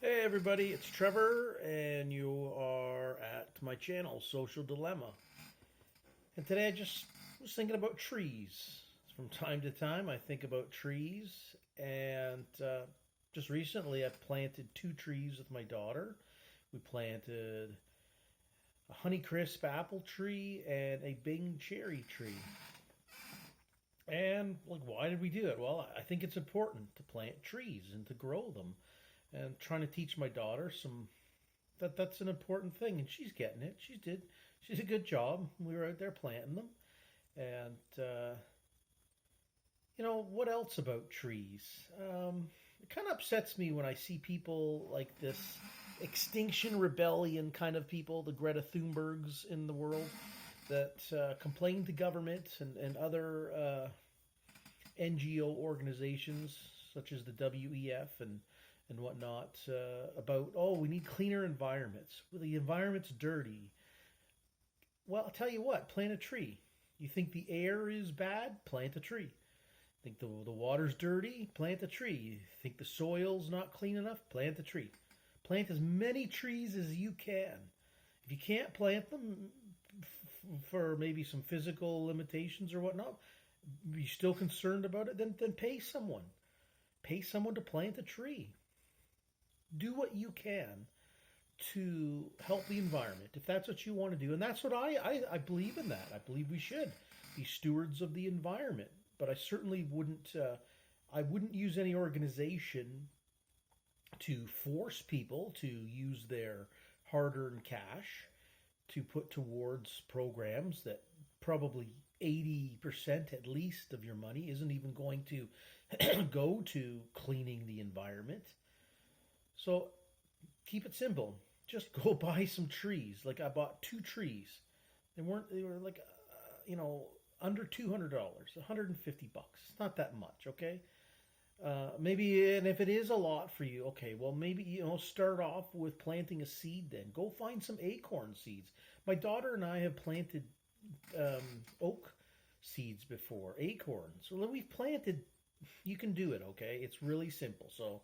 Hey everybody, it's Trevor, and you are at my channel, Social Dilemma. And today I just was thinking about trees. From time to time, I think about trees, and just recently I planted two trees with my daughter. We planted a Honeycrisp apple tree and a Bing cherry tree. And why did we do it? Well, I think it's important to plant trees and to grow them, and trying to teach my daughter that's an important thing, and she's getting it. She's a good job. We were out there planting them, and what else about trees? It kind of upsets me when I see people like this Extinction Rebellion kind of people, the Greta Thunbergs in the world, that complain to government and other NGO organizations such as the WEF and whatnot about, oh, we need cleaner environments. Well, the environment's dirty. Well, I'll tell you what, plant a tree. You think the air is bad? Plant a tree. Think the water's dirty? Plant a tree. You think the soil's not clean enough? Plant a tree. Plant as many trees as you can. If you can't plant them for maybe some physical limitations or whatnot, you still concerned about it, then pay someone. Pay someone to plant a tree. Do what you can to help the environment if that's what you want to do. And that's what I believe in that. I believe we should be stewards of the environment. But I certainly wouldn't use any organization to force people to use their hard-earned cash to put towards programs that probably 80% at least of your money isn't even going to go to cleaning the environment. So keep it simple. Just go buy some trees. Like I bought two trees. They were like under $200, $150. It's not that much, okay? Maybe, and if it is a lot for you, okay, well, maybe, start off with planting a seed then. Go find some acorn seeds. My daughter and I have planted oak seeds before, acorns. So we've planted, you can do it, okay? It's really simple. So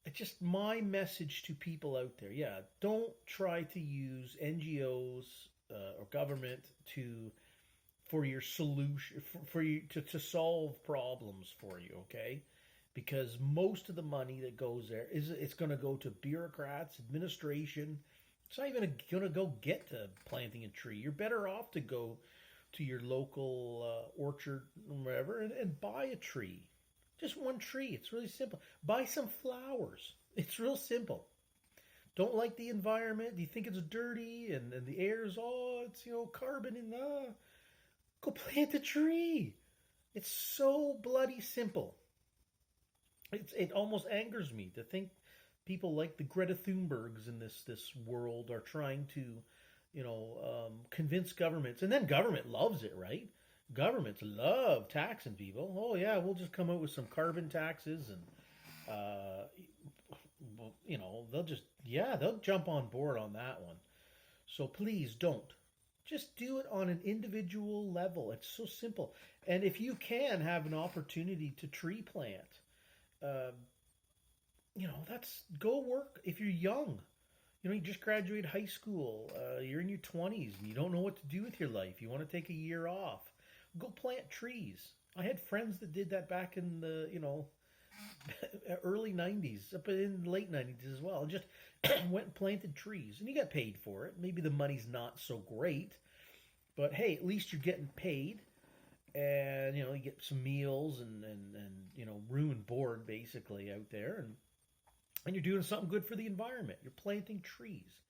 it's just my message to people out there. Yeah, don't try to use NGOs or government for your solution, for you to solve problems for you, okay? Because most of the money that goes there it's going to go to bureaucrats, administration. It's not even going to go get to planting a tree. You're better off to go to your local orchard or wherever and buy a tree. Just one tree. It's really simple. Buy some flowers. It's real simple. Don't like the environment? Do you think it's dirty and the air's it's carbon in the go plant a tree. It's so bloody simple. It almost angers me to think people like the Greta Thunbergs in this world are trying to, convince governments, and then government loves it, right? Governments love taxing people. Oh yeah, we'll just come out with some carbon taxes, and they'll jump on board on that one. So please don't. Just do it on an individual level. It's so simple. And if you can have an opportunity to tree plant, uh, that's go work. If you're young, you just graduated high school, you're in your 20s and you don't know what to do with your life. You want to take a year off. Go plant trees. I had friends that did that back in the, early 90s, up in the late 90s as well. Just went and planted trees. And you get paid for it. Maybe the money's not so great. But hey, at least you're getting paid. And, you get some meals and room and board basically out there. And you're doing something good for the environment. You're planting trees.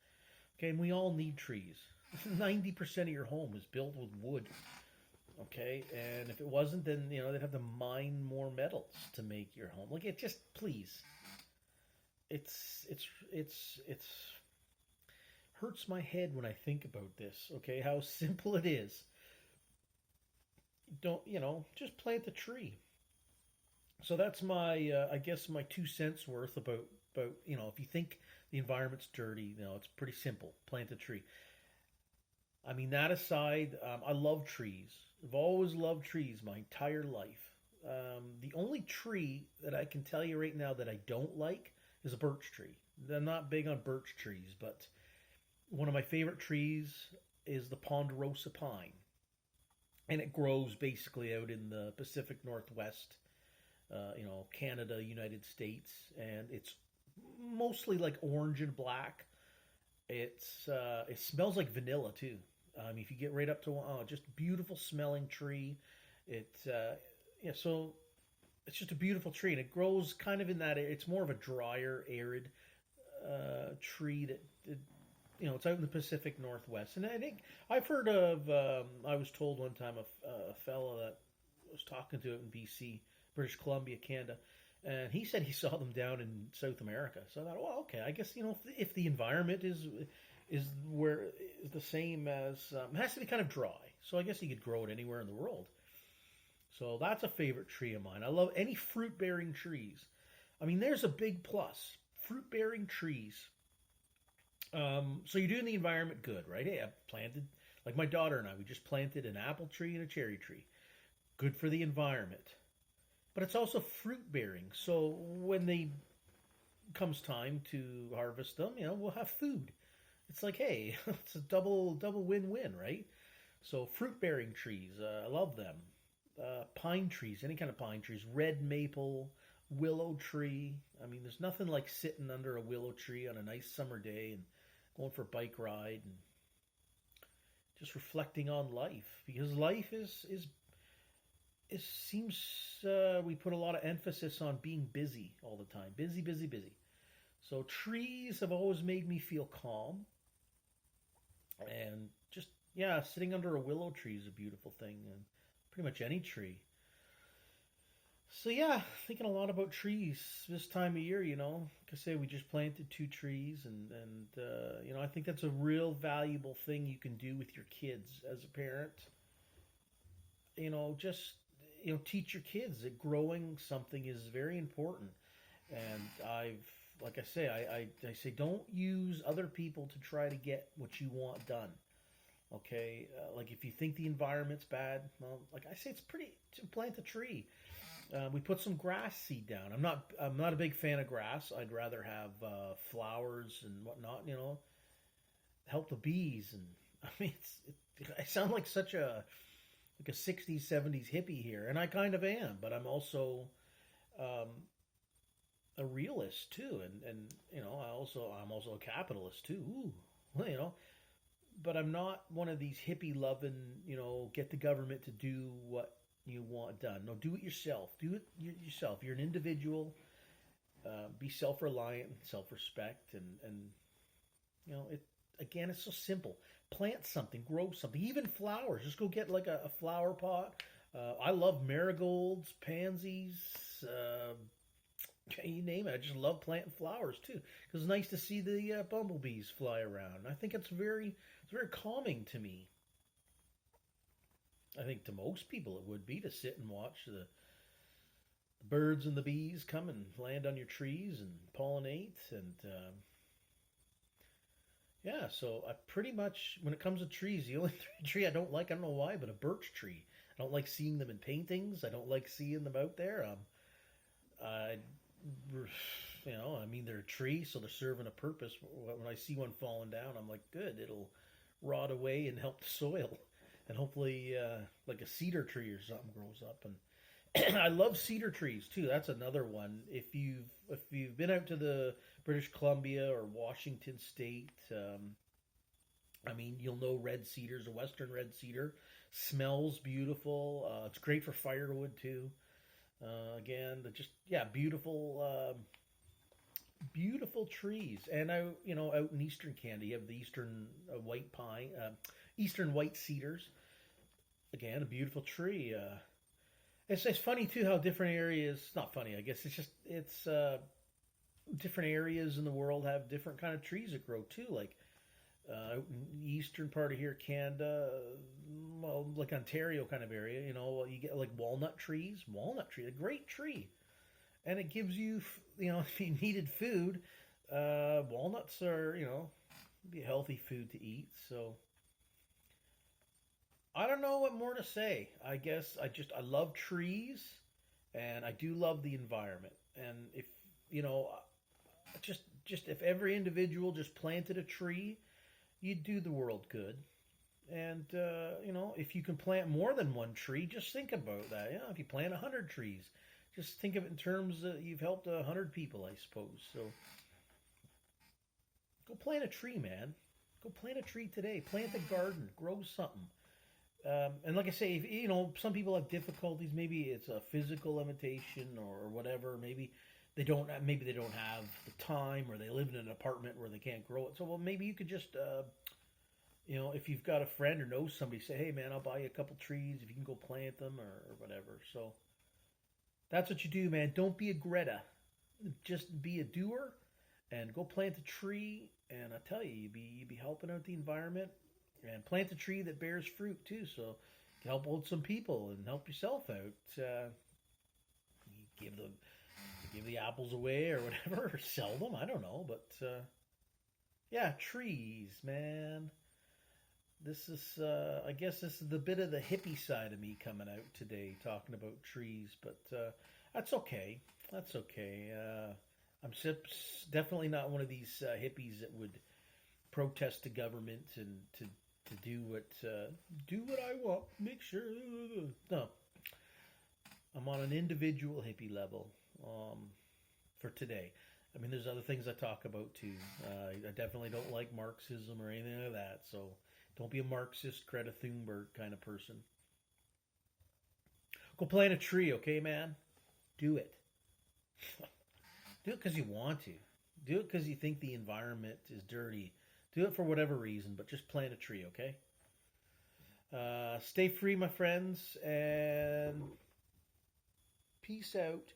Okay, and we all need trees. 90% of your home is built with wood. Okay, and if it wasn't, then they'd have to mine more metals to make your home. Like, it just, please, it's hurts my head when I think about this. Okay, how simple it is. Don't just plant a tree. So that's my I guess my 2 cents worth about if you think the environment's dirty, it's pretty simple. Plant a tree. I mean, that aside, I love trees. I've always loved trees my entire life. The only tree that I can tell you right now that I don't like is a birch tree. I'm not big on birch trees, but one of my favorite trees is the ponderosa pine, and it grows basically out in the Pacific Northwest, Canada, United States, and it's mostly like orange and black. It smells like vanilla too. If you get right up to just beautiful smelling tree. It's yeah, so it's just a beautiful tree, and it grows kind of in that. It's more of a drier, arid tree it's out in the Pacific Northwest. And I think I've heard of. I was told one time a fellow that was talking to it in BC, British Columbia, Canada, and he said he saw them down in South America. So I thought, well, okay, I guess if the environment is where is the same as it has to be kind of dry. So I guess you could grow it anywhere in the world. So that's a favorite tree of mine. I love any fruit bearing trees. I mean, there's a big plus. Fruit bearing trees. So you're doing the environment good, right? Hey, I planted, like my daughter and I, we just planted an apple tree and a cherry tree. Good for the environment. But it's also fruit bearing. So when they comes time to harvest them, we'll have food. It's like, hey, it's a double win-win, right? So fruit bearing trees, I love them. Pine trees, any kind of pine trees, red maple, willow tree. I mean, there's nothing like sitting under a willow tree on a nice summer day and going for a bike ride and just reflecting on life, because life is it seems we put a lot of emphasis on being busy all the time, busy, busy, busy. So trees have always made me feel calm, and just sitting under a willow tree is a beautiful thing, and pretty much any tree. So thinking a lot about trees this time of year. Like I say, we just planted 2 trees, and I think that's a real valuable thing you can do with your kids as a parent. Just teach your kids that growing something is very important. And like I say, I say don't use other people to try to get what you want done. Okay, like if you think the environment's bad, well, like I say, it's pretty to plant a tree. We put some grass seed down. I'm not a big fan of grass. I'd rather have flowers and whatnot. Help the bees. And I mean, I sound like such a 60s 70s hippie here, and I kind of am. But I'm also a realist too, and I'm also a capitalist too. Ooh, but I'm not one of these hippie loving, get the government to do what you want done. No, do it yourself. Do it yourself. You're an individual. Be self-reliant and self-respect, and it again. It's so simple. Plant something, grow something, even flowers. Just go get like a flower pot. I love marigolds, pansies. You name it. I just love planting flowers too, because it's nice to see the bumblebees fly around. I think it's very calming to me. I think to most people it would be to sit and watch the birds and the bees come and land on your trees and pollinate. And so I pretty much, when it comes to trees, the only tree I don't like, I don't know why, but a birch tree. I don't like seeing them in paintings. I don't like seeing them out there. I I mean, they're a tree, so they're serving a purpose. When I see one falling down, I'm like, good, it'll rot away and help the soil. And hopefully, like a cedar tree or something grows up. And I love cedar trees too. That's another one. If you've been out to the British Columbia or Washington State, I mean, you'll know red cedars, a western red cedar. Smells beautiful. It's great for firewood too. Again, beautiful, beautiful trees. And out in Eastern Canada, you have the Eastern white pine, Eastern white cedars. Again, a beautiful tree. It's funny too how different areas. Not funny, I guess. It's different areas in the world have different kind of trees that grow too. Like in the eastern part of here, Canada, well, like Ontario kind of area, you get like walnut trees. Walnut tree, a great tree, and it gives you, if you needed food, walnuts are, be a healthy food to eat. So I don't know what more to say. I guess I love trees, and I do love the environment. And if just if every individual just planted a tree, you'd do the world good. And if you can plant more than one tree, just think about that. If you plant 100 trees, just think of it in terms that you've helped 100 people, I suppose. So go plant a tree, man. Go plant a tree today. Plant a garden. Grow something. And like I say, if, some people have difficulties. Maybe it's a physical limitation or whatever. Maybe they don't. Maybe they don't have the time, or they live in an apartment where they can't grow it. So, well, maybe you could just, if you've got a friend or know somebody, say, hey, man, I'll buy you a couple trees if you can go plant them or whatever. So that's what you do, man. Don't be a Greta. Just be a doer and go plant a tree. And I tell you, you'd be helping out the environment. And plant a tree that bears fruit too, so you can help out some people and help yourself out. You give the apples away or whatever, or sell them. I don't know, but yeah, trees, man. This is, I guess, this is the bit of the hippie side of me coming out today, talking about trees. But that's okay. That's okay. I'm definitely not one of these hippies that would protest the government and to do what I want. Make sure. No, I'm on an individual hippie level for today. I mean, there's other things I talk about too. I definitely don't like Marxism or anything like that. So don't be a Marxist, Greta Thunberg kind of person. Go plant a tree, okay, man? Do it. Do it because you want to. Do it because you think the environment is dirty. Do it for whatever reason, but just plant a tree, okay? Stay free, my friends, and peace out.